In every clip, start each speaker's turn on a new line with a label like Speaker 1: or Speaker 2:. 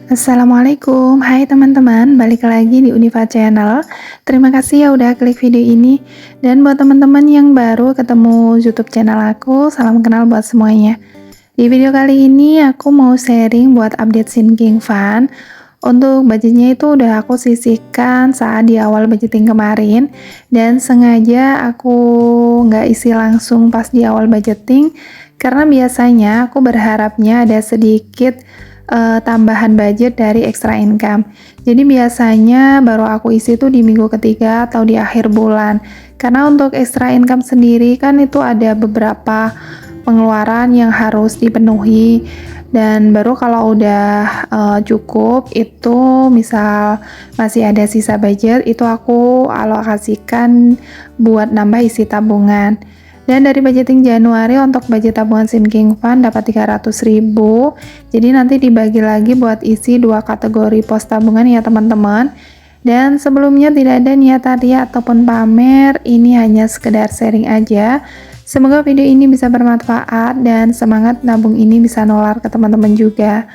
Speaker 1: Assalamualaikum, hai teman-teman, balik lagi di Unifa Channel. Terima kasih ya udah klik video ini. Dan buat teman-teman yang baru ketemu YouTube channel aku, salam kenal buat semuanya. Di video kali ini aku mau sharing buat update Sinking Fund. Untuk budgetnya itu udah aku sisihkan saat di awal budgeting kemarin, dan sengaja aku nggak isi langsung pas di awal budgeting karena biasanya aku berharapnya ada sedikit tambahan budget dari extra income. Jadi biasanya baru aku isi tuh di minggu ketiga atau di akhir bulan. Karena untuk extra income sendiri kan itu ada beberapa pengeluaran yang harus dipenuhi, dan baru kalau udah cukup itu misal masih ada sisa budget itu aku alokasikan buat nambah isi tabungan. Dan dari budgeting Januari untuk budget tabungan Sinking Fund dapat 300.000. Jadi nanti dibagi lagi buat isi dua kategori pos tabungan ya teman-teman. Dan sebelumnya tidak ada niatan ria ataupun pamer, ini hanya sekedar sharing aja. Semoga video ini bisa bermanfaat dan semangat nabung ini bisa nular ke teman-teman juga.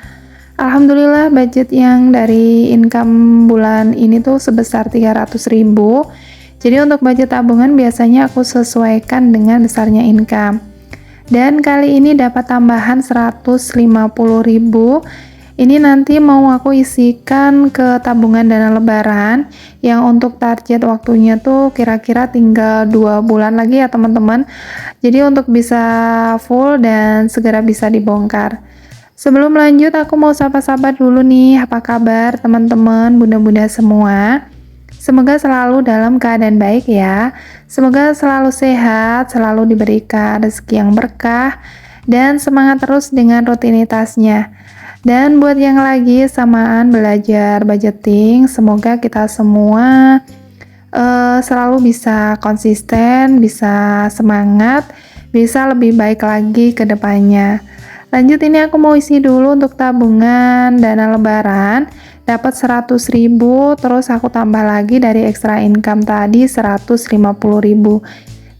Speaker 1: Alhamdulillah budget yang dari income bulan ini tuh sebesar 300.000. Jadi untuk budget tabungan biasanya aku sesuaikan dengan besarnya income. Dan kali ini dapat tambahan 150.000. Ini nanti mau aku isikan ke tabungan dana lebaran yang untuk target waktunya tuh kira-kira tinggal 2 bulan lagi ya teman-teman. Jadi untuk bisa full dan segera bisa dibongkar. Sebelum lanjut aku mau sapa-sapa dulu nih, apa kabar teman-teman, bunda-bunda semua. Semoga selalu dalam keadaan baik ya. Semoga selalu sehat, selalu diberikan rezeki yang berkah, dan semangat terus dengan rutinitasnya. Dan buat yang lagi samaan belajar budgeting, semoga kita semua selalu bisa konsisten, bisa semangat, bisa lebih baik lagi ke depannya. Lanjut, ini aku mau isi dulu untuk tabungan dana lebaran. Dapat 100.000, terus aku tambah lagi dari extra income tadi 150.000.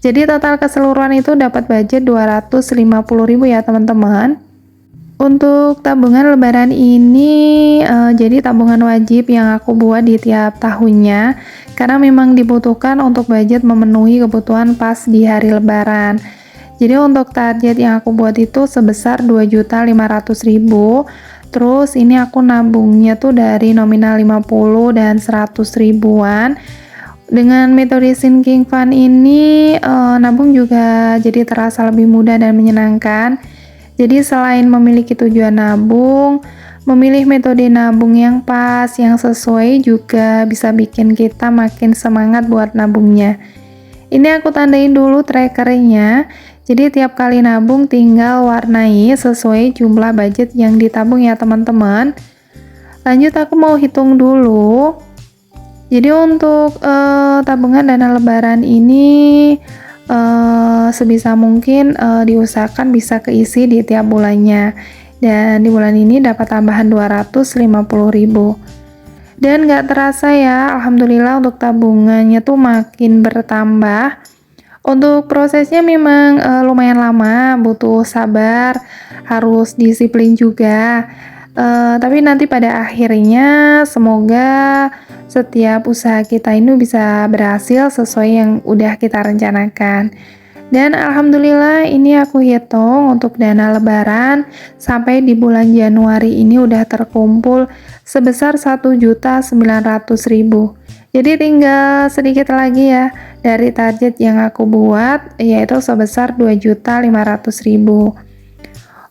Speaker 1: Jadi total keseluruhan itu dapat budget 250.000 ya teman-teman. Untuk tabungan lebaran ini jadi tabungan wajib yang aku buat di tiap tahunnya karena memang dibutuhkan untuk budget memenuhi kebutuhan pas di hari lebaran. Jadi untuk target yang aku buat itu sebesar 2.500.000. Terus ini aku nabungnya tuh dari nominal 50 dan 100 ribuan. Dengan metode Sinking Fund ini nabung juga jadi terasa lebih mudah dan menyenangkan. Jadi selain memiliki tujuan nabung, memilih metode nabung yang pas, yang sesuai juga bisa bikin kita makin semangat buat nabungnya. Ini aku tandain dulu trackernya. Jadi tiap kali nabung tinggal warnai sesuai jumlah budget yang ditabung ya teman-teman. Lanjut aku mau hitung dulu. Jadi untuk tabungan dana lebaran ini sebisa mungkin diusahakan bisa keisi di tiap bulannya. Dan di bulan ini dapat tambahan 250.000. Dan gak terasa ya, alhamdulillah untuk tabungannya tuh makin bertambah. Untuk prosesnya memang lumayan lama, butuh sabar, harus disiplin juga. Tapi nanti pada akhirnya semoga setiap usaha kita ini bisa berhasil sesuai yang udah kita rencanakan. Dan alhamdulillah ini aku hitung untuk dana lebaran sampai di bulan Januari ini udah terkumpul sebesar 1.900.000. Jadi tinggal sedikit lagi ya dari target yang aku buat, yaitu sebesar 2.500.000.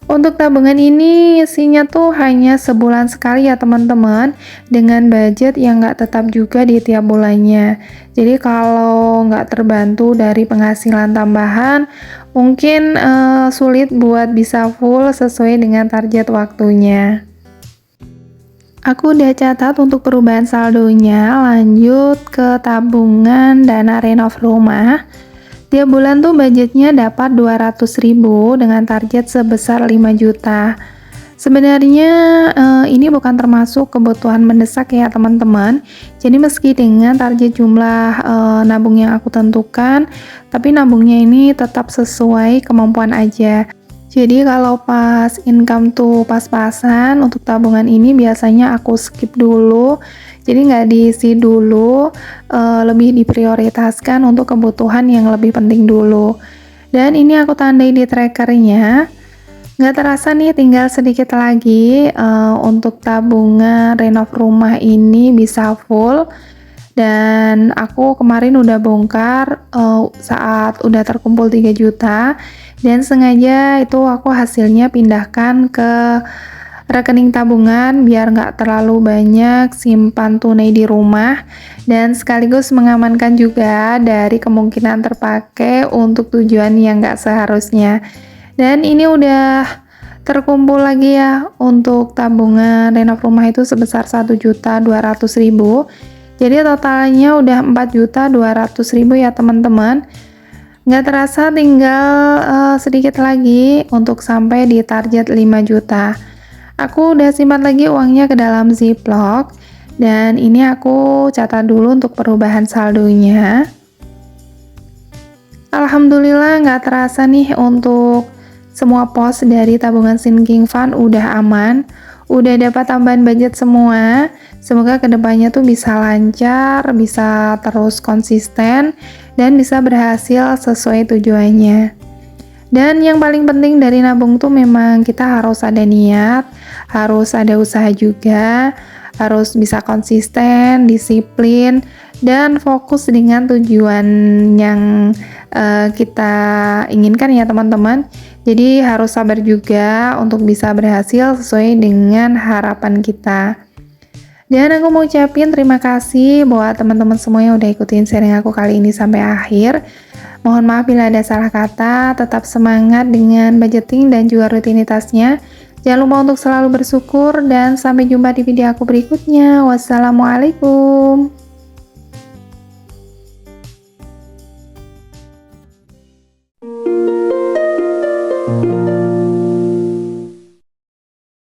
Speaker 1: Untuk tabungan ini isinya tuh hanya sebulan sekali ya teman-teman, dengan budget yang nggak tetap juga di tiap bulannya. Jadi kalau nggak terbantu dari penghasilan tambahan, mungkin sulit buat bisa full sesuai dengan target waktunya. Aku udah catat untuk perubahan saldonya. Lanjut ke tabungan dana renov rumah. Tiap bulan tuh budgetnya dapat 200.000 dengan target sebesar 5 juta. Sebenarnya ini bukan termasuk kebutuhan mendesak ya teman-teman. Jadi meski dengan target jumlah nabung yang aku tentukan, tapi nabungnya ini tetap sesuai kemampuan aja. Jadi kalau pas income tuh pas-pasan, untuk tabungan ini biasanya aku skip dulu, jadi nggak diisi dulu, lebih diprioritaskan untuk kebutuhan yang lebih penting dulu. Dan ini aku tandai di trackernya, nggak terasa nih tinggal sedikit lagi, untuk tabungan renov rumah ini bisa full. Dan aku kemarin udah bongkar, saat udah terkumpul 3 juta, dan sengaja itu aku hasilnya pindahkan ke rekening tabungan biar nggak terlalu banyak simpan tunai di rumah, dan sekaligus mengamankan juga dari kemungkinan terpakai untuk tujuan yang nggak seharusnya. Dan ini udah terkumpul lagi ya untuk tabungan renov rumah itu sebesar 1.200.000. Jadi totalnya udah 4.200.000 ya teman-teman. Nggak terasa tinggal sedikit lagi untuk sampai di target 5 juta. Aku udah simpan lagi uangnya ke dalam Ziploc, dan ini aku catat dulu untuk perubahan saldonya. Alhamdulillah nggak terasa nih untuk semua pos dari tabungan sinking fund udah aman, udah dapat tambahan budget semua. Semoga kedepannya tuh bisa lancar, bisa terus konsisten, dan bisa berhasil sesuai tujuannya. Dan yang paling penting dari nabung tuh memang kita harus ada niat, harus ada usaha juga, harus bisa konsisten, disiplin, dan fokus dengan tujuan yang kita inginkan ya teman-teman. Jadi harus sabar juga untuk bisa berhasil sesuai dengan harapan kita. Dan aku mau ucapin terima kasih buat teman-teman semua yang udah ikutin sharing aku kali ini sampai akhir. Mohon maaf bila ada salah kata, tetap semangat dengan budgeting dan juga rutinitasnya. Jangan lupa untuk selalu bersyukur, dan sampai jumpa di video aku berikutnya. Wassalamualaikum.